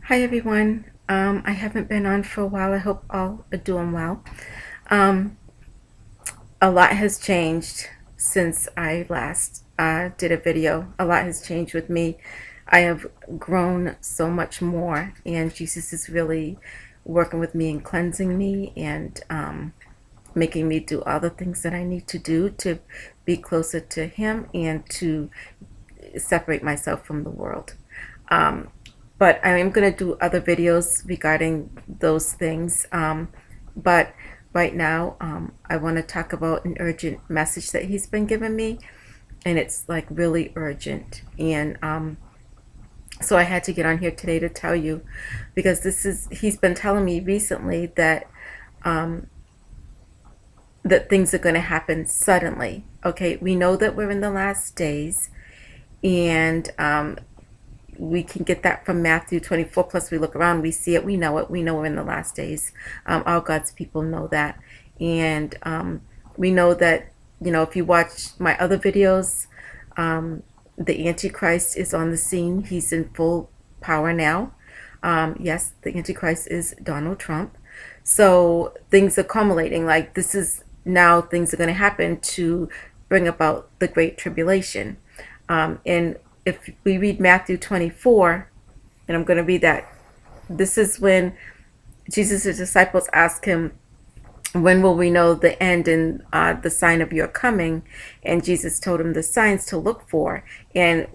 Hi everyone. I haven't been on for a while. I hope all are doing well. Um, a lot has changed since I last did a video. A lot has changed with me. I have grown so much more, and Jesus is really working with me and cleansing me and making me do all the things that I need to do to be closer to Him and to separate myself from the world. Um, but I am going to do other videos regarding those things. But right now, I want to talk about an urgent message that he's been giving me, and it's like really urgent. And so I had to get on here today to tell you because he's been telling me recently um, that things are going to happen suddenly. Okay, we know that we're in the last days, and we can get that from Matthew 24. Plus, we look around, we see it, we know it. We know we're in the last days. All God's people know that. And we know that, if you watch my other videos, the Antichrist is on the scene. He's in full power now. Yes, the Antichrist is Donald Trump. So things are accumulating. Like, this is now things are going to happen to bring about the Great Tribulation. And if we read Matthew 24, and I'm going to read that, this is when Jesus' disciples ask him, when will we know the end and the sign of your coming? And Jesus told him the signs to look for. And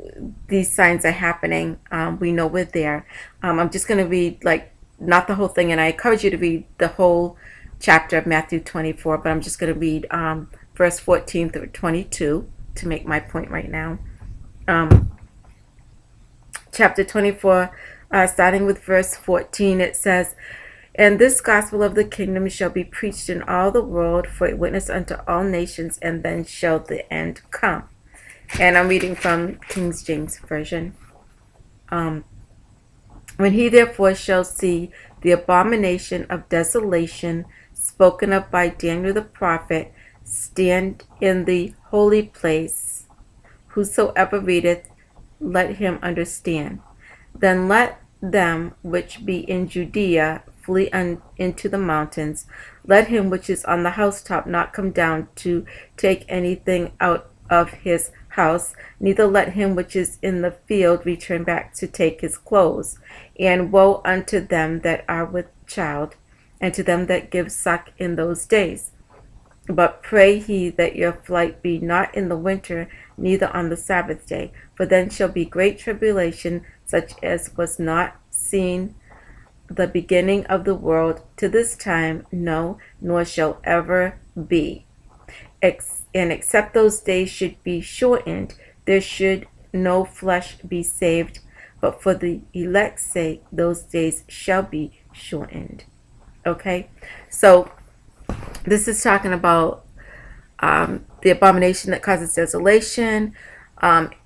these signs are happening. We know we're there. I'm just going to read, like, not the whole thing. And I encourage you to read the whole chapter of Matthew 24. But I'm just going to read verse 14 through 22 to make my point right now. Chapter 24, starting with verse 14, it says, "And this gospel of the kingdom shall be preached in all the world for a witness unto all nations, and then shall the end come." And I'm reading from King James Version. "When he therefore shall see the abomination of desolation spoken of by Daniel the prophet stand in the holy place, whosoever readeth, let him understand. Then let them which be in Judea flee into the mountains. Let him which is on the housetop not come down to take anything out of his house, neither let him which is in the field return back to take his clothes. And woe unto them that are with child, and to them that give suck in those days. But pray he that your flight be not in the winter, neither on the Sabbath day. For then shall be great tribulation, such as was not seen the beginning of the world to this time, no, nor shall ever be. And except those days should be shortened, there should no flesh be saved. But for the elect's sake, those days shall be shortened." Okay? So this is talking about the abomination that causes desolation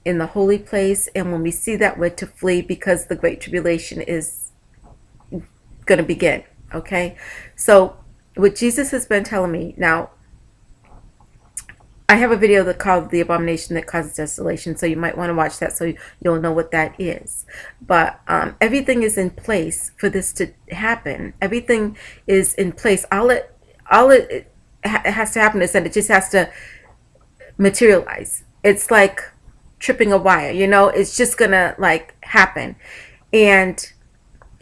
in the holy place. And when we see that, we're to flee because the Great Tribulation is going to begin. Okay? So what Jesus has been telling me, now, I have a video that called "The Abomination That Causes Desolation," so you might want to watch that so you'll know what that is. But everything is in place for this to happen. Everything is in place. All it has to happen is that it just has to materialize. It's like tripping a wire, it's just gonna like happen. And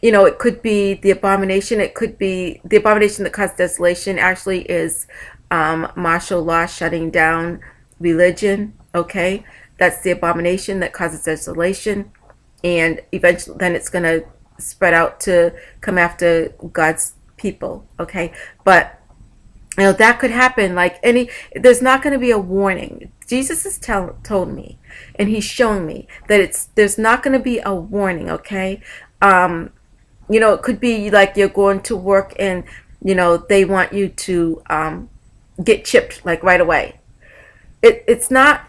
it could be the abomination. It could be the abomination that caused desolation actually is martial law shutting down religion. Okay, that's the abomination that causes desolation, and eventually then it's going to spread out to come after God's people. Okay, but that could happen. Like there's not going to be a warning. Jesus has told me, and he's showing me that there's not going to be a warning. Okay, it could be like you're going to work and they want you to get chipped like right away. It's not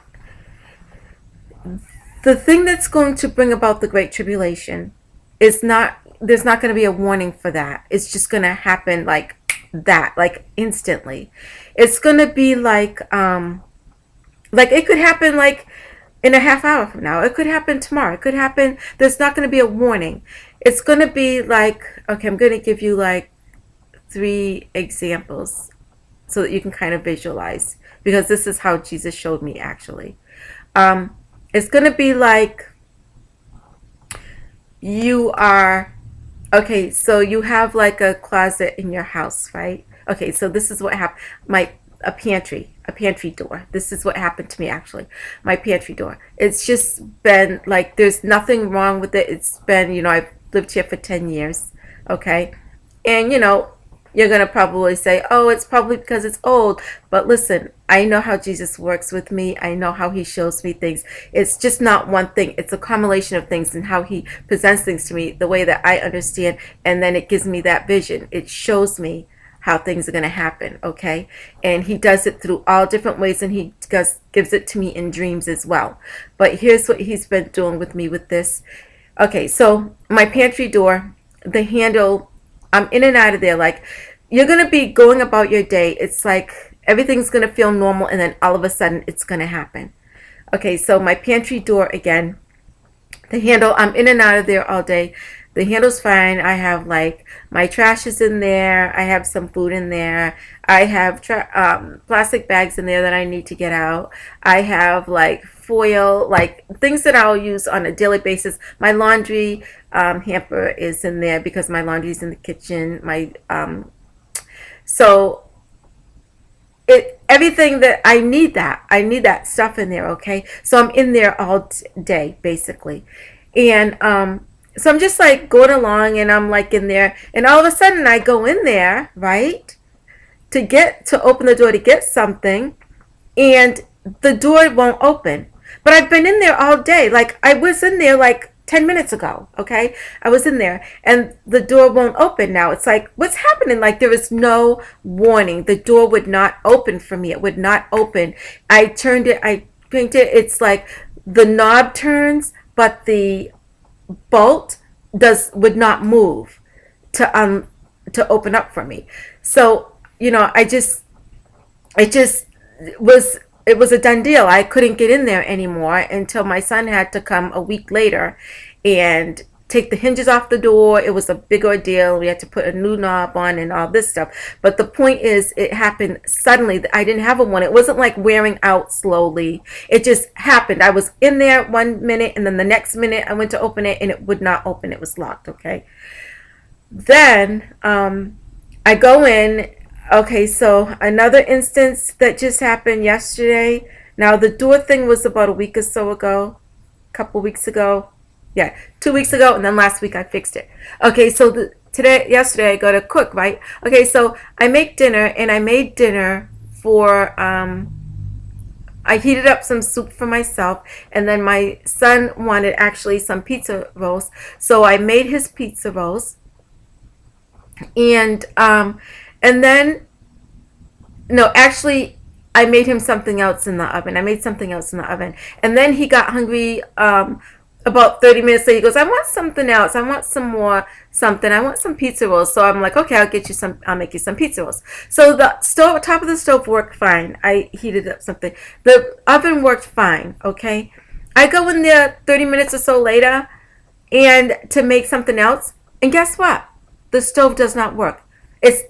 the thing that's going to bring about the Great Tribulation. Is not There's not going to be a warning for that. It's just going to happen like that, like instantly. It's going to be like it could happen like in a half hour from now. It could happen tomorrow. It could happen. There's not going to be a warning. It's going to be like, okay, I'm going to give you like 3 examples so that you can kind of visualize, because this is how Jesus showed me actually. It's going to be like you are, okay, so you have like a closet in your house, right? Okay, so this is what happened. A pantry door. This is what happened to me actually. My pantry door. It's just been like, there's nothing wrong with it. It's been, I've lived here for 10 years. Okay. And you're going to probably say, oh, it's probably because it's old. But listen, I know how Jesus works with me. I know how he shows me things. It's just not one thing. It's a combination of things and how he presents things to me the way that I understand. And then it gives me that vision. It shows me how things are going to happen, okay? And he does it through all different ways, and he gives it to me in dreams as well. But here's what he's been doing with me with this. Okay, so my pantry door, the handle, I'm in and out of there. Like, you're going to be going about your day. It's like everything's going to feel normal, and then all of a sudden it's going to happen. Okay, so my pantry door again, the handle, I'm in and out of there all day. The handle's fine. I have like my trash is in there. I have some food in there. I have plastic bags in there that I need to get out. I have like foil, like things that I'll use on a daily basis. My laundry hamper is in there because my laundry's in the kitchen. So everything that I need that stuff in there. Okay, so I'm in there all day basically, and so I'm just like going along, and I'm like in there, and all of a sudden I go in there, right, to open the door to get something, and the door won't open. But I've been in there all day. Like, I was in there like 10 minutes ago, okay? I was in there, and the door won't open now. It's like, what's happening? Like, there was no warning. The door would not open for me. It would not open. I turned it, I pinked it. It's like the knob turns, but the bolt would not move to open up for me. So it was a done deal. I couldn't get in there anymore until my son had to come a week later and take the hinges off the door. It was a big ordeal. We had to put a new knob on and all this stuff. But the point is, it happened suddenly. I didn't have a one. It wasn't like wearing out slowly. It just happened. I was in there 1 minute, and then the next minute I went to open it, and it would not open. It was locked, okay? Then I go in. Okay, so another instance that just happened yesterday. Now, the door thing was about a week or so ago, a couple weeks ago. Yeah, 2 weeks ago, and then last week I fixed it. Okay, so yesterday I go to cook, right? Okay, so I make dinner, and I made dinner for, I heated up some soup for myself, and then my son wanted actually some pizza rolls, so I made his pizza rolls, and then, no, actually, I made him something else in the oven. And then he got hungry, about 30 minutes later. He goes, I want something else. I want some more something. I want some pizza rolls. So I'm like, okay, I'll make you some pizza rolls. So the top of the stove worked fine. I heated up something. The oven worked fine, okay? I go in there 30 minutes or so later and to make something else. And guess what? The stove does not work.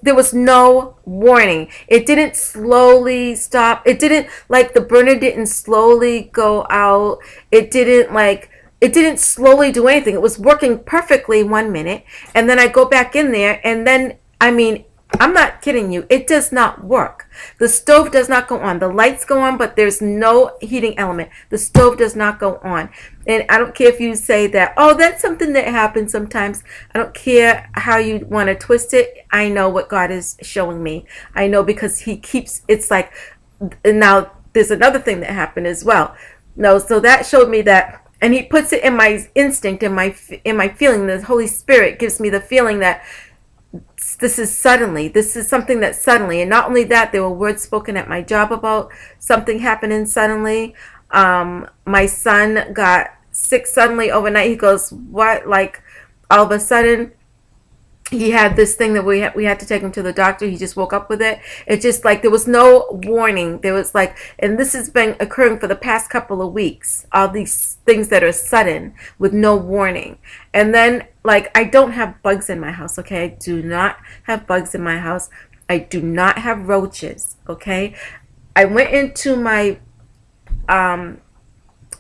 There was no warning. It didn't slowly stop. It didn't, like, the burner didn't slowly go out. It didn't slowly do anything. It was working perfectly 1 minute. And then I go back in there, and then, I mean, I'm not kidding you. It does not work. The stove does not go on. The lights go on, but there's no heating element. The stove does not go on. And I don't care if you say that, oh, that's something that happens sometimes. I don't care how you want to twist it. I know what God is showing me. I know because he keeps, it's like, now there's another thing that happened as well. No, so that showed me that, and he puts it in my instinct, in my feeling. The Holy Spirit gives me the feeling that this is something that suddenly, and not only that, there were words spoken at my job about something happening suddenly. My son got sick suddenly overnight. He goes, what? Like, all of a sudden, he had this thing that we had to take him to the doctor. He just woke up with it. It's just like there was no warning. There was like, and this has been occurring for the past couple of weeks. All these things that are sudden with no warning. And then like, I don't have bugs in my house. Okay, I do not have bugs in my house. I do not have roaches. Okay, I went into my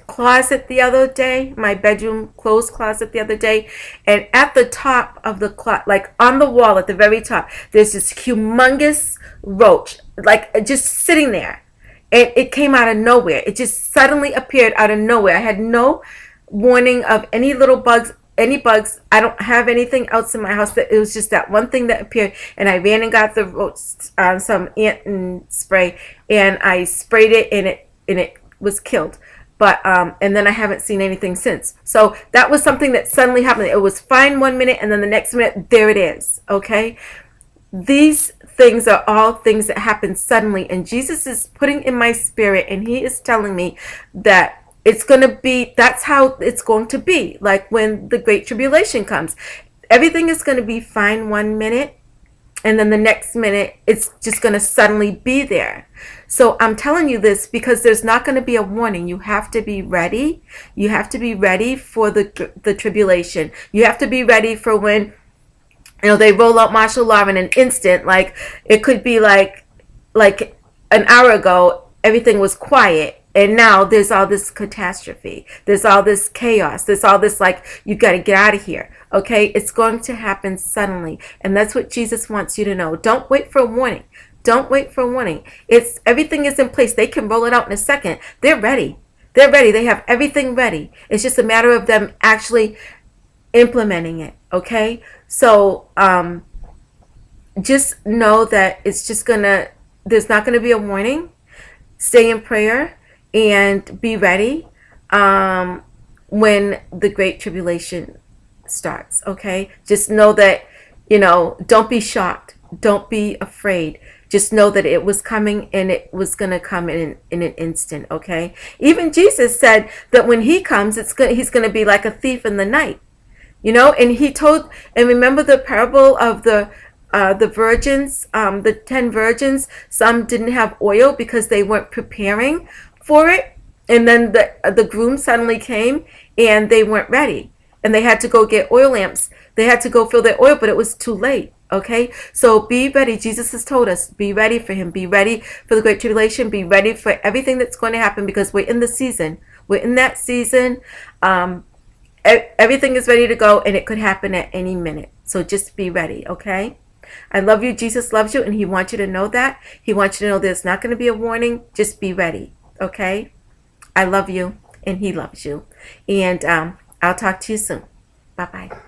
closet the other day, my bedroom clothes closet the other day, and at the top of the closet, like on the wall at the very top, there's this humongous roach, like just sitting there. And it came out of nowhere. It just suddenly appeared out of nowhere. I had no warning of any little bugs, any bugs. I don't have anything else in my house. That it was just that one thing that appeared, and I ran and got the roach, some ant spray, and I sprayed it, and it was killed. But and then I haven't seen anything since. So that was something that suddenly happened. It was fine 1 minute, and then the next minute, there it is. Okay, these things are all things that happen suddenly, and Jesus is putting in my spirit, and he is telling me that it's going to be, that's how it's going to be, like when the great tribulation comes. Everything is going to be fine 1 minute, and then the next minute it's just going to suddenly be there. So I'm telling you this because there's not going to be a warning. You have to be ready. You have to be ready for the tribulation. You have to be ready for when, you know, they roll out martial law in an instant. Like it could be like an hour ago everything was quiet, and now there's all this catastrophe, there's all this chaos, there's all this like, you got to get out of here. Okay, it's going to happen suddenly, and that's what Jesus wants you to know. Don't wait for a warning. Don't wait for a warning. It's, everything is in place. They can roll it out in a second. They're ready. They're ready. They have everything ready. It's just a matter of them actually implementing it. Okay, so just know that it's just gonna, there's not gonna be a warning. Stay in prayer and be ready when the great tribulation starts. Okay, just know that, you know, don't be shocked, don't be afraid. Just know that it was coming, and it was going to come in an instant. Okay, even Jesus said that when he comes, he's going to be like a thief in the night. You know, and he told, and remember the parable of the virgins, the 10 virgins. Some didn't have oil because they weren't preparing for it, and then the groom suddenly came, and they weren't ready, and they had to go get oil lamps. They had to go fill their oil, but it was too late. Okay, so be ready. Jesus has told us, be ready for him. Be ready for the great tribulation. Be ready for everything that's going to happen, because we're in the season. We're in that season. Everything is ready to go, and it could happen at any minute. So just be ready, okay? I love you. Jesus loves you, and he wants you to know that. He wants you to know there's not going to be a warning. Just be ready, okay? I love you, and he loves you. And I'll talk to you soon. Bye-bye.